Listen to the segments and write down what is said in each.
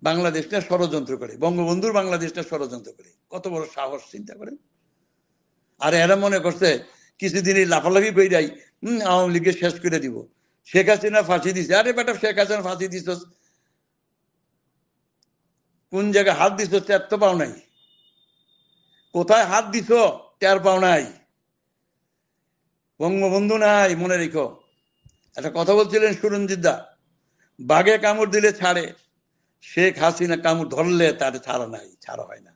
বাংলাদেশটা ষড়যন্ত্র করে, বঙ্গবন্ধুর বাংলাদেশটা ষড়যন্ত্র করে। কত বড় সাহস, চিন্তা করেন। আর এরা মনে করছে কিছুদিনই লাফালাফি কইরাই আওয়ামী লীগকে শেষ করে দিব। শেখ হাসিনা ফাঁসি দিছে। আরে বেটা, শেখ হাসিনা ফাঁসি দিছ, কোন জায়গায় হাত দিছ টের তো পাও নাই। কোথায় হাত দিছ টের পাও নাই। বঙ্গবন্ধু নাই, মনে রেখো। একটা কথা বলছিলেন সুরঞ্জিত দা, বাঘে কামড় দিলে ছাড়ে, শেখ হাসিনা কামড় ধরলে তার ছাড়া নাই, ছাড়া হয় না।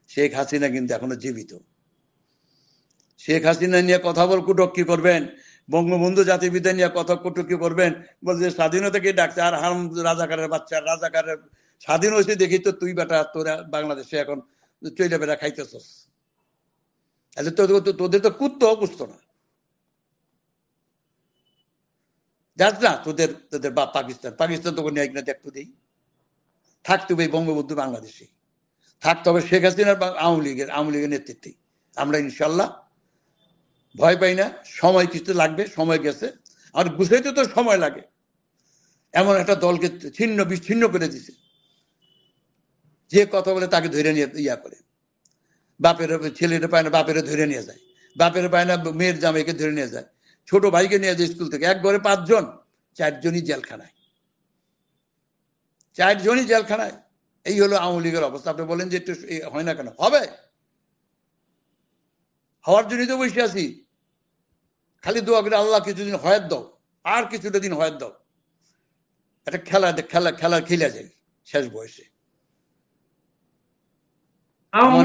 শেখ হাসিনা কিন্তু এখনো জীবিত। শেখ হাসিনা নিয়ে কথা বল কুটক্কি করবেন, বঙ্গবন্ধু জাতিপিতা নিয়ে কথা কুটক্কি করবেন, বলছে স্বাধীনতাকে ডাকছে। আর হারাম রাজাকারের বাচ্চা, রাজাকারের স্বাধীন হয়েছে দেখি তো তুই বেটা, তোরা বাংলাদেশে এখন চৈলা বেড়া খাইতেছস। তাহলে তোদের তো কুত্তাও পুষতো না। যাস না, তোদের বাপ পাকিস্তান, পাকিস্তান তোকে নিয়ে না দেখতো দেই। থাকতে হবে বঙ্গবন্ধু বাংলাদেশে, থাকতে হবে শেখ হাসিনার আওয়ামী লীগের নেতৃত্বে। আমরা ইনশাল্লাহ ভয় পাই না। সময় কিছু লাগবে, সময় গেছে। আর গুছাইতে তো সময় লাগে। এমন একটা দলকে ছিন্ন বিচ্ছিন্ন করে দিছে, যে কথা বলে তাকে ধরে নিয়ে ইয়া করে। বাপের ছেলেটা পায় না, বাপের ধরে নিয়ে যায়। বাপের পায় না, মেয়ের জামাইকে ধরে নিয়ে যায়। ছোট ভাইকে নিয়ে যায় স্কুল থেকে। এক ঘরে 5 জন, 4 জনই জেলখানায়। 4 জনই জেলখানায়। এই হলো আওয়ামী লীগের অবস্থা। আপনি বলেন যে একটু হয় না কেন? হবে, হওয়ার জন্যই তো বসে আছি। খালি দোয়া করে আল্লাহ কিছুদিন হয়াত দাও, আর কিছুটা দিন হয়াত দাও। একটা খেলা খেলে যায় শেষ বয়সে। আমার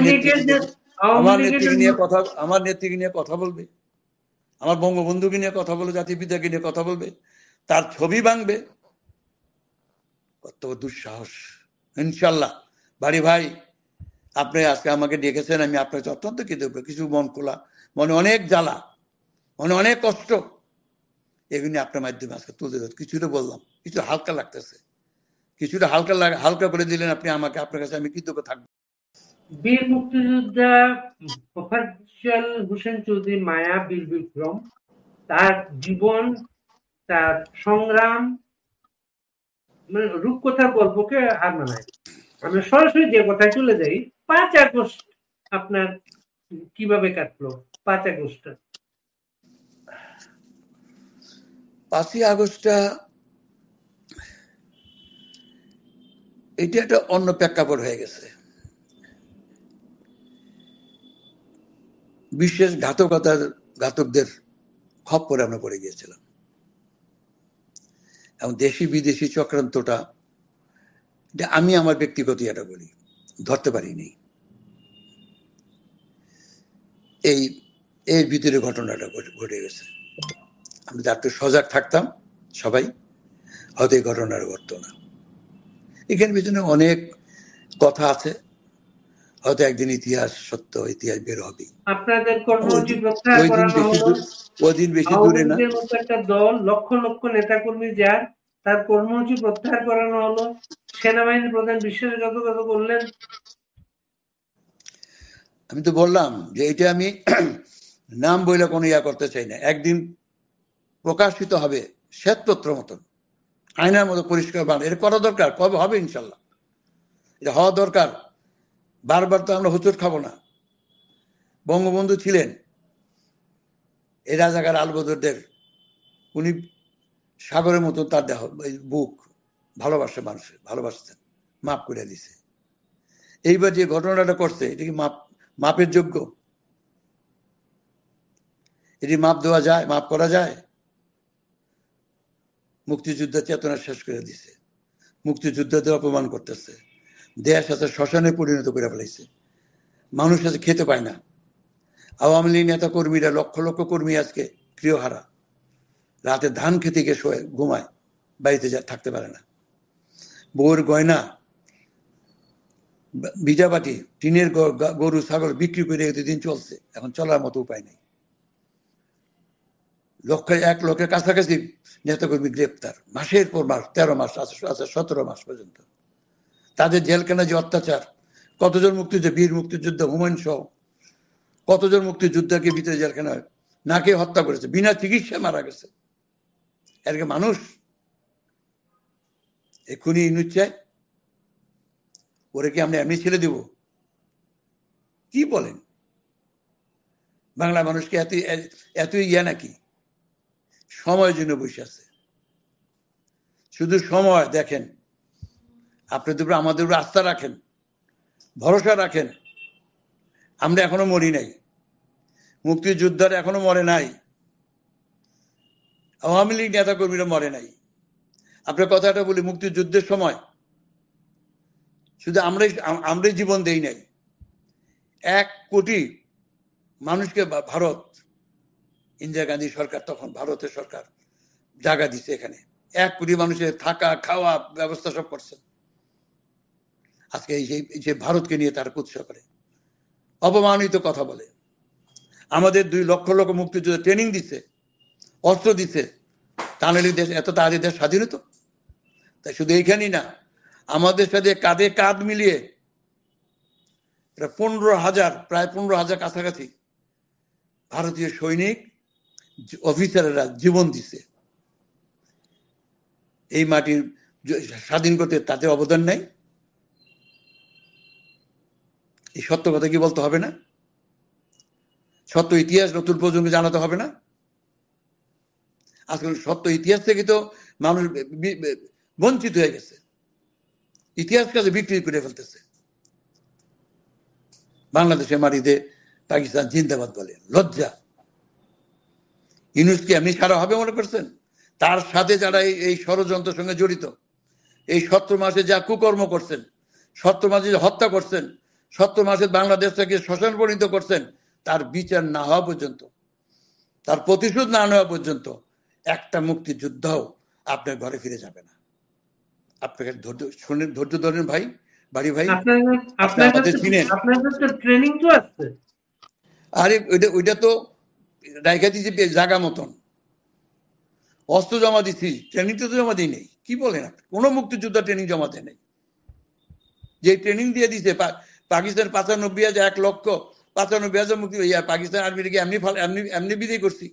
নেত্রীকে নিয়ে কথা বলবে, আমার বঙ্গবন্ধুকে নিয়ে কথা বলবে, জাতির পিতাকে নিয়ে কথা বলবে, তার ছবি ভাঙবে। কত দুঃসাহস! ইনশাল্লাহ বাড়ি ভাই, আপনি আজকে আমাকে ডেকেছেন, আমি আপনার অত্যন্ত কৃতজ্ঞ। কিছু মন খোলা, মনে অনেক জ্বালা, মনে অনেক কষ্ট, এগুলি আপনার মাধ্যমে আজকে তুলে ধর। কিছুটা বললাম, কিছু হালকা লাগতেছে, কিছুটা হালকা করে দিলেন আপনি আমাকে। আপনার কাছে আমি কৃতজ্ঞ থাকবো। বীর মুক্তিযোদ্ধা মোফাজ্জল হোসেন চৌধুরী মায়া বীর বিক্রম, তার জীবন, তার সংগ্রাম, মানে রূপকথার গল্পকে আর মানায়। আমরা সরাসরি যে কথায় চলে যাই, 5 আগস্ট আপনার কিভাবে কাটলো? 5 আগস্ট 5ই আগস্টটা এটা একটা অন্য প্রেক্ষাপট হয়ে গেছে। বিশেষ ঘাতকদের খপ্পরে আমরা পড়ে গিয়েছিলাম। এবং দেশি বিদেশি চক্রান্তটা, আমি আমার ব্যক্তিগত এটা বলি, ধরতে পারিনি। এর ভিতরে ঘটনাটা ঘটে গেছে। আমি একটু সজাগ থাকতাম সবাই, হয়তো এই ঘটনাটা ঘটতো না। এখানে পিছনে অনেক কথা আছে, হয়তো একদিন ইতিহাস সত্য, ইতিহাস বের হবে। আপনাদের কর্মসূচি প্রত্যাহার করানো হলো। ওদিন বেশি দূরে না। একটা দল, লক্ষ লক্ষ নেতাকর্মী, যার তার কর্মসূচি প্রত্যাহার করানো হলো। সেনাবাহিনী প্রধান বিশ্বাসঘাতকতা করলেন। আমি তো বললাম যে এটা আমি নাম বইলে কোনো ইয়া করতে চাই না। একদিন প্রকাশিত হবে শ্বেতপত্র মতন, আয়নার মতো পরিষ্কার বানানো। এটা করা দরকার, কবে হবে ইনশাল্লাহ, এটা হওয়া দরকার। বারবার তো আমরা হোঁচট খাবো না। বঙ্গবন্ধু ছিলেন এই রাজাকার আলবদরদের, উনি সাগরের মতো তার দেহ, বুক, ভালোবাসে মানুষের, ভালোবাসতেন, মাপ করে দিছে। এইবার যে ঘটনাটা করছে, এটা কি মাপের যোগ্য? এটি মাপ দেওয়া যায়, মাপ করা যায়? মুক্তিযুদ্ধের চেতনা শেষ করে দিছে, মুক্তিযুদ্ধদের অপমান করতেছে, দেশ আছে শ্মশানে পরিণত করে ফেলাইছে, মানুষ আছে খেতে পায় না। আওয়ামী লীগ নেতা কর্মীরা, লক্ষ লক্ষ কর্মী আজকে গৃহহারা, রাতে ধান খেতে গিয়ে শোয়, ঘুমায়, বাড়িতে থাকতে পারে না। বউর গয়না, ভিজাবাটি, টিনের গরু ছাগল বিক্রি করে এতদিন চলছে, এখন চলার মতো উপায় নেই। 1 লক্ষের কাছাকাছি নেতাকর্মী গ্রেপ্তার, মাসের পর মাস, 13 মাস আছে, 17 মাস পর্যন্ত। তাদের জেলখানা যে অত্যাচার, কতজন মুক্তিযোদ্ধা, বীর মুক্তিযোদ্ধা হুমায়ুন সহ কতজন মুক্তিযোদ্ধাকে ভিতরে জেলখানায় না খেয়ে হত্যা করেছে, বিনা চিকিৎসায় মারা গেছে। এরকে মানুষ এক্ষুনি ইনুস চায়, ওরে কি আমরা এমনি ছেড়ে দেব? কি বলেন? বাংলা মানুষকে এত ইয়া নাকি? সময়ের জন্য বসে আছে, শুধু সময় দেখেন। আপনাদের উপর আমাদের উপর আস্থা রাখেন, ভরসা রাখেন। আমরা এখনো মরি নাই, মুক্তিযোদ্ধারা এখনো মরে নাই, আওয়ামী লীগ নেতা কর্মীরা মরে নাই। আপনার কথাটা বলি, মুক্তিযুদ্ধের সময় শুধু আমরাই জীবন দেই নাই, 1 কোটি মানুষকে ভারত, ইন্দিরা গান্ধী সরকার, তখন ভারতের সরকার জায়গা দিচ্ছে এখানে। 1 কোটি মানুষের থাকা খাওয়া ব্যবস্থা সব করছে। আজকে এই ভারতকে নিয়ে তারা কুৎসা করে, অপমানিত কথা বলে। আমাদের 2 লক্ষ লোক মুক্তিযুদ্ধ ট্রেনিং দিচ্ছে, অস্ত্র দিচ্ছে, তাহলে দেশ এত তাড়াতাড়ি দেশ স্বাধীন হতো? তাই শুধু এইখানেই না, আমাদের সাথে কাঁধে কাঁধ মিলিয়ে 15,000, প্রায় 15,000 কাছাকাছি ভারতীয় সৈনিক অফিসাররা জীবন দিছে। এই মাটির স্বাধীন করতে তাদের অবদান নাই? এই সত্য কথা কি বলতে হবে না? সত্য ইতিহাস নতুন প্রজন্মকে জানাতে হবে না? আজকাল সত্য ইতিহাস থেকে তো মানুষ বঞ্চিত হয়ে গেছে, ইতিহাসকে বিক্রি করে ফেলতেছে। বাংলাদেশের মাটিতে পাকিস্তান জিন্দাবাদ বলে, লজ্জা। ইউনূসকে এমনি সারা হবে মনে করছেন? তার সাথে যারা এই ষড়যন্ত্রের সঙ্গে জড়িত, এই 17 মাসে যা কুকর্ম করছেন, 17 মাসে হত্যা করছেন, 17 মাসে বাংলাদেশটাকে শ্মশান পরিণত করছেন, তার বিচার না হওয়া পর্যন্ত, তার প্রতিশোধ না নেওয়া পর্যন্ত একটা মুক্তিযোদ্ধাও আপনার ঘরে ফিরে যাবে না। আপনাকে ধৈর্য ধরেন ভাই, বাড়ি ভাই। ট্রেনিং তো আছে। আরে ওইটা তো রাইখা দিয়েছি জায়গা মতন, অস্ত্র জমা দিচ্ছি, ট্রেনিং তো জমা দিই নেই। কি বলেন আপনি? কোনো মুক্তিযোদ্ধা ট্রেনিং জমা দেয় নেই। যে ট্রেনিং দিয়ে দিছে পাকিস্তান 95,000, 1,95,000 মুক্তি, পাকিস্তান আর্মিকে এমনি বিদায় করছি।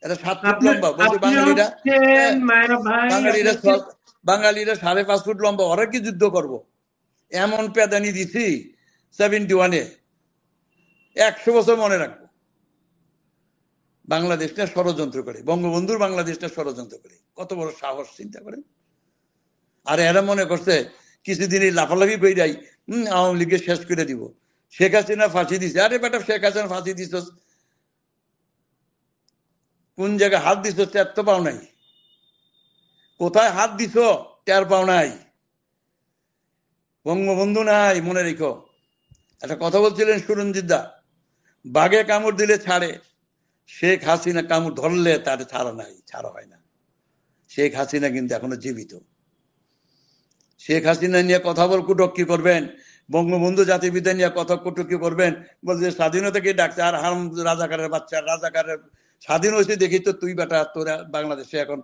এটা 7 ফুট লম্বা, বলছে বাঙালিরা 5.5 ফুট লম্বা, ওরা কি যুদ্ধ করবো? এমন পেদানি দিছি 71-এ, 100 বছর মনে রাখবো। বাংলাদেশটা ষড়যন্ত্র করে, বঙ্গবন্ধুর বাংলাদেশটা ষড়যন্ত্র করে। কত বড় সাহস, চিন্তা করেন। আর এরা মনে করছে কিছুদিন লাফালাফি করে যাই, আওয়ামী লীগকে শেষ করে দিব। শেখ হাসিনা ফাঁসি দিছে। আরে বেটা, শেখ হাসিনা ফাঁসি দিছ, কোন জায়গায় হাত দিছ টের তো পাও নাই। কোথায় হাত দিছ টের পাও নাই। বঙ্গবন্ধু নাই, মনে রেখো। একটা কথা বলছিলেন সুরঞ্জিত দা, বাঘে কামড় দিলে ছাড়ে, শেখ হাসিনা কামড় ধরলে তার ছাড়া হয় না। শেখ হাসিনা কিন্তু এখনো জীবিত। শেখ হাসিনা নিয়ে কথা কটূক্তি করবেন, বঙ্গবন্ধু জাতিবিদ্যা নিয়ে কথা কটূক্তি করবেন, বলছে স্বাধীনতাকে ডাকছে। আর হারাম রাজাকারের বাচ্চা, রাজাকারের স্বাধীন হয়েছে দেখি তো তুই বেটা, তোরা বাংলাদেশে এখন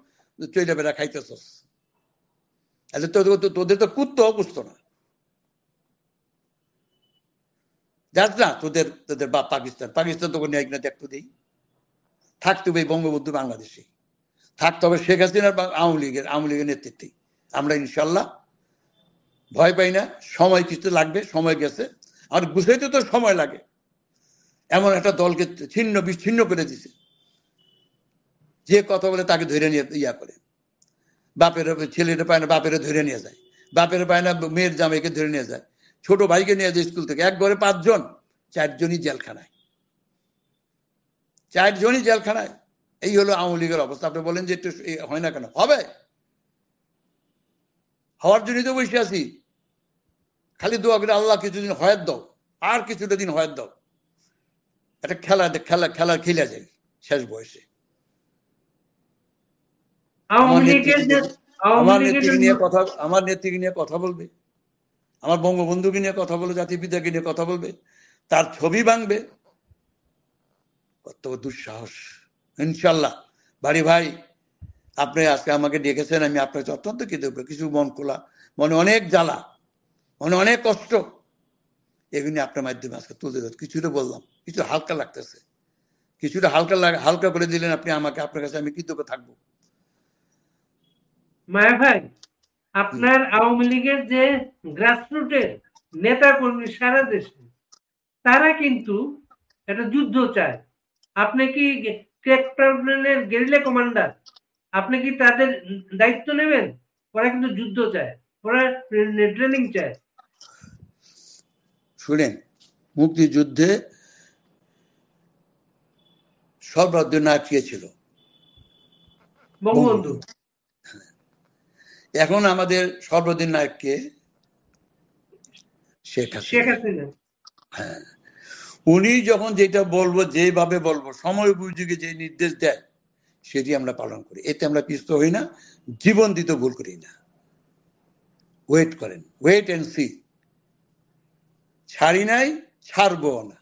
চইলে বেটা খাইতেছস। তোদের তো কুত্তাও পুষতো না। যাস না, তোদের বাপ পাকিস্তান তোকে নিয়ে কিনা দেখতে দেই। থাকতে হবে বঙ্গবন্ধু বাংলাদেশে, থাকতে হবে শেখ হাসিনার আওয়ামী লীগের নেতৃত্বে। আমরা ইনশাল্লাহ ভয় পাই না। সময় কিছু লাগবে, সময় গেছে। আর গুছাইতে তো সময় লাগে। এমন একটা দলকে ছিন্ন বিচ্ছিন্ন করে দিছে, যে কথা বলে তাকে ধরে নিয়ে ইয়া করে। বাপের ছেলেটা পায় না, বাপের ধরে নিয়ে যায়। বাপের পায় না, মেয়ের জামাইকে ধরে নিয়ে যায়। ছোট ভাইকে নিয়ে যায় স্কুল থেকে। এক ঘরে 5 জন, 4 জনই জেলখানায়। 4 জনই জেলখানায়। এই হলো আওয়ামী লীগের অবস্থা। আপনি বলেন যে একটু হয় না কেন? হবে, হওয়ার জন্যই তো বসে আছি। খালি দোয়া করে আল্লাহ কিছুদিন হয়াত দাও, আর কিছুটা দিন হয়াত দাও। একটা খেলা খেলা যায় শেষ বয়সে। আমার নেত্রীকে নিয়ে কথা বলবে, আমার বঙ্গবন্ধুকে নিয়ে কথা বলবে, জাতিপিতাকে নিয়ে কথা বলবে, তার ছবি ভাঙবে। কত দুঃসাহস! ইনশাল্লাহ বাড়ি ভাই, আপনি আজকে আমাকে ডেকেছেন, আমি আপনাকে অত্যন্ত কৃতজ্ঞ। কিছু মন খোলা, মনে অনেক জ্বালা, মনে অনেক কষ্ট, এগুলি আপনার মাধ্যমে আজকে তুলে ধর। কিছুটা বললাম, কিছু হালকা লাগতেছে, কিছুটা হালকা করে দিলেন আপনি আমাকে। আপনার কাছে আমি কৃতজ্ঞ থাকবো। মায়া ভাই, আপনার আওয়ামী লীগের যে গ্রাসরুটের নেতা কর্মী সারা দেশে, তারা কিন্তু একটা যুদ্ধ চায়। আপনি কি ক্র্যাকডাউনের গেরিলা কমান্ডার, আপনি কি তাদের দায়িত্ব নেবেন? ওরা কিন্তু যুদ্ধ চায়, ওরা ট্রেনিং চায়। শুনেন, মুক্তিযুদ্ধে সর্বাধিক নায়ক কে ছিল? বঙ্গবন্ধু। এখন আমাদের সর্বাধিক নায়ক কে? শেখ হাসিনা। হ্যাঁ, উনি যখন যেটা বলবো, যেভাবে বলবো, সময় উপযোগী যে নির্দেশ দেয় সেটি আমরা পালন করি। এতে আমরা পিছু হই না, জীবন দিতে ভুল করি না। ওয়েট করেন, ওয়েট এন্ড সি। ছাড়ি নাই, ছাড়বো না।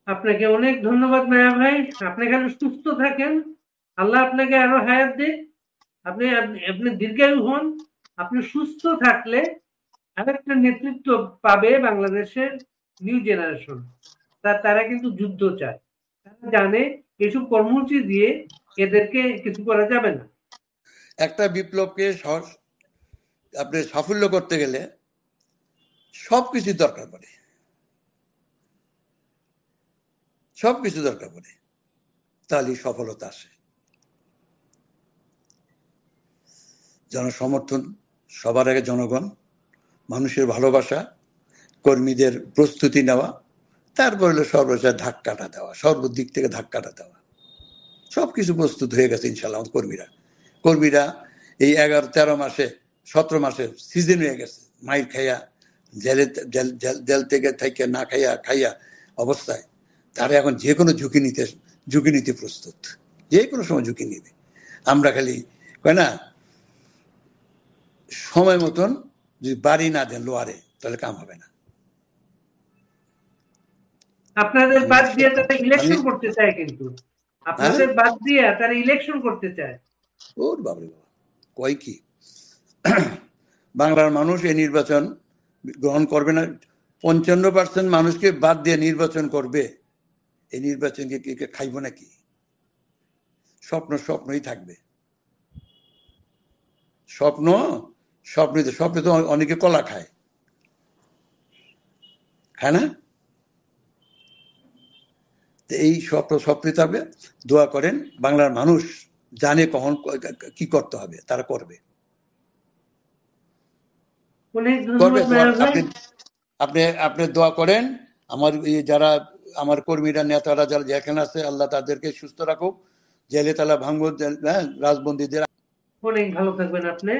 আপনাকে অনেক ধন্যবাদ মায়া ভাই, আপনি খালি সুস্থ থাকেন, আল্লাহ আপনাকে আরো হায়াত দিক, আপনি আপনি দীর্ঘায়ু হন। আপনি সুস্থ থাকলে আরেকটা নেতৃত্ব পাবে বাংলাদেশের নিউ জেনারেশন। তারা কিন্তু যুদ্ধ চায়, তারা জানে এসব কর্মসূচি দিয়ে এদেরকে কিছু করা যাবে না। একটা বিপ্লবকে আপনি সাফল্য করতে গেলে সবকিছু দরকার পড়ে, সবকিছু দরকার পড়ে, তাহলে সফলতা আসে। জনসমর্থন, সবার আগে জনগণ, মানুষের ভালোবাসা, কর্মীদের প্রস্তুতি নেওয়া, তারপর হলো সর্বোচ্চ ধাক্কাটা দেওয়া, সর্বদিক থেকে ধাক্কাটা দেওয়া। সবকিছু প্রস্তুত হয়ে গেছে ইনশাল্লাহ। কর্মীরা এই 11-13 মাসে 17 মাসে সিজন হয়ে গেছে, মাইর খাইয়া, জেল থেকে না খাইয়া অবস্থায় তারা এখন যে কোনো ঝুঁকি নিতে প্রস্তুত, যে কোনো সময় ঝুঁকি নিবে। আমরা খালি কয় না, সময় মতন যদি বাড়ি না দেন লোয়ারে, তাহলে কাম হবে না। আপনাদের বাদ দিয়ে তারা ইলেকশন করতে চায়, কিন্তু আপনাদের বাদ দিয়ে তারা ইলেকশন করতে চায়। ওর বাবা কয় কি, বাংলার মানুষ এই নির্বাচন গ্রহণ করবে না। 55% মানুষকে বাদ দিয়ে নির্বাচন করবে, এই নির্বাচনকে কে খাইব নাকি? স্বপ্নই থাকবে। স্বপ্নে তো অনেকে কলা খায় না? এই স্বপ্নে থাকবে। দোয়া করেন, বাংলার মানুষ জানে কখন কি করতে হবে, তারা করবে। আপনি দোয়া করেন। আমার যারা আমার কর্মীরা, নেতারা যারা যেখানে আছে, আল্লাহ তাদেরকে সুস্থ রাখুক, জেলে তালা ভাঙব, রাজবন্দীদের। অনেক ভালো থাকবেন আপনি।